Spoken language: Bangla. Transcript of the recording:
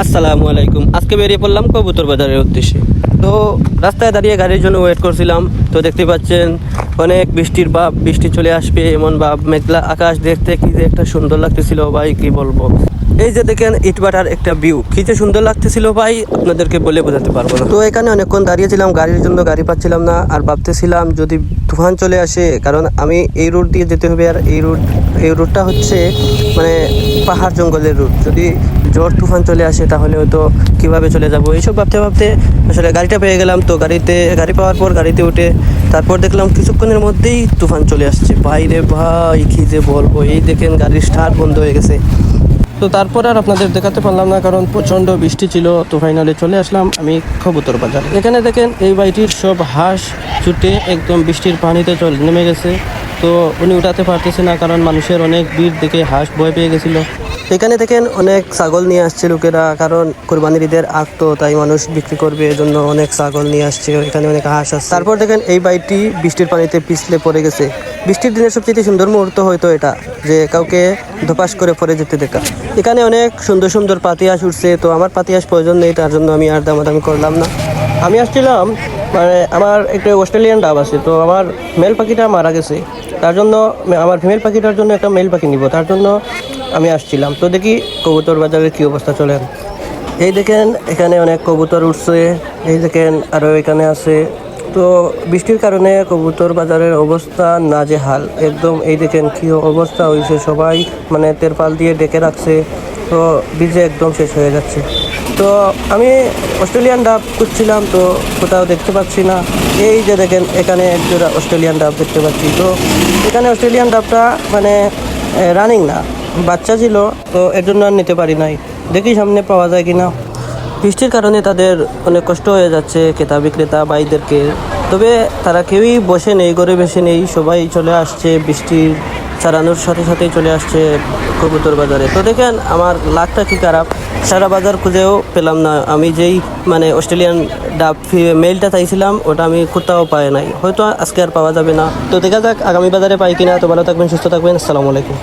আসসালামু আলাইকুম। আজকে বেরিয়ে পড়লাম কবুতর বাজারের উদ্দেশ্যে। তো রাস্তায় দাঁড়িয়ে গাড়ির জন্য ওয়েট করছিলাম। তো দেখতে পাচ্ছেন অনেক বৃষ্টির ভাব, বৃষ্টি চলে আসবে এমন ভাব, মেঘলা আকাশ দেখতে কি যে একটা সুন্দর লাগতেছিল ভাই, কি বলবো। এই যে দেখেন ইটভাটার একটা ভিউ, কি যে সুন্দর লাগতেছিল ভাই, আপনাদেরকে বলে বোঝাতে পারবো না। তো এখানে অনেকক্ষণ দাঁড়িয়েছিলাম, গাড়ির জন্য গাড়ি পাচ্ছিলাম না, আর ভাবতেছিলাম যদি তুফান চলে আসে, কারণ আমি এই রুট দিয়ে যেতে হবে, আর এই রুটটা হচ্ছে মানে পাহাড় জঙ্গলের রুট। যদি ঝড় তুফান চলে আসে তাহলে হয়তো কীভাবে চলে যাব, এইসব ভাবতে ভাবতে আসলে গাড়িটা পেয়ে গেলাম। তো গাড়ি পাওয়ার পর গাড়িতে উঠে তারপর দেখলাম কিছুক্ষণের মধ্যেই তুফান চলে আসছে। ভাই রে ভাই, কী যে বলবো, এই দেখেন গাড়ির স্টার্ট বন্ধ হয়ে গেছে। তো তারপর আর আপনাদের দেখাতে পারলাম না, কারণ প্রচণ্ড বৃষ্টি ছিল। তো ফাইনালে চলে আসলাম আমি কবুতর বাজার। এখানে দেখেন এই বাড়িটির সব হাঁস ছুটে একদম বৃষ্টির পানিতে নেমে গেছে। তো উনি উঠাতে পারতেছে না, কারণ মানুষের অনেক ভিড় দেখে হাঁস ভয় পেয়ে গেছিলো। এখানে দেখেন অনেক ছাগল নিয়ে আসছে লোকেরা, কারণ কোরবানির ঈদের আগ তো, তাই মানুষ বিক্রি করবে, এজন্য অনেক ছাগল নিয়ে আসছে। এখানে অনেক হাঁস আছে। তারপর দেখেন এই বাড়িটি বৃষ্টির পানিতে পিছলে পড়ে গেছে। বৃষ্টির দিনের সবচেয়ে সুন্দর মুহূর্ত হয়তো এটা, যে কাউকে ধপাস করে পড়ে যেতে দেখা। এখানে অনেক সুন্দর সুন্দর পাতি হাঁস উঠছে। তো আমার পাতি হাঁস প্রয়োজন নেই, তার জন্য আমি আর দামাদামি করলাম না। আমি আসছিলাম, মানে আমার একটা অস্ট্রেলিয়ান ডাব আছে, তো আমার মেল পাখিটা মারা গেছে, তার জন্য আমার ফিমেল পাখিটার জন্য একটা মেল পাখি নিব, তার জন্য আমি আসছিলাম। তো দেখি কবুতর বাজারের কী অবস্থা চলেন। এই দেখেন এখানে অনেক কবুতর উঠছে, এই দেখেন আরও এখানে আছে। তো বৃষ্টির কারণে কবুতর বাজারের অবস্থা নাজেহাল একদম। এই দেখেন কী অবস্থা হয়েছে, সবাই মানে তেরপাল দিয়ে ডেকে রাখছে, তো ভিজে একদম শেষ হয়ে যাচ্ছে। তো আমি অস্ট্রেলিয়ান ডাব খুঁজছিলাম, তো কোথাও দেখতে পাচ্ছি না। এই যে দেখেন এখানে একজোড়া অস্ট্রেলিয়ান ডাব দেখতে পাচ্ছি। তো এখানে অস্ট্রেলিয়ান ডাবটা মানে রানিং না, বাচ্চা ছিল, তো এর জন্য আর নিতে পারি নাই। দেখি সামনে পাওয়া যায় কিনা। বৃষ্টির কারণে তাদের অনেক কষ্ট হয়ে যাচ্ছে ক্রেতা বিক্রেতা ভাইদেরকে। তবে তারা কেউই বসে নেই, ঘরে বসে নেই, সবাই চলে আসছে, বৃষ্টির ছাড়ানোর সাথে সাথেই চলে আসছে কবুতর বাজারে। তো দেখেন আমার লাকটা কি খারাপ, সারা বাজার খুঁজেও পেলাম না। আমি যেই মানে অস্ট্রেলিয়ান ডাব মেলটা চাইছিলাম, ওটা আমি কোথাও পাই নাই, হয়তো আজকে আর পাওয়া যাবে না। তো দেখা যাক আগামী বাজারে পাই কিনা। তো ভালো থাকবেন, সুস্থ থাকবেন, আসসালামু আলাইকুম।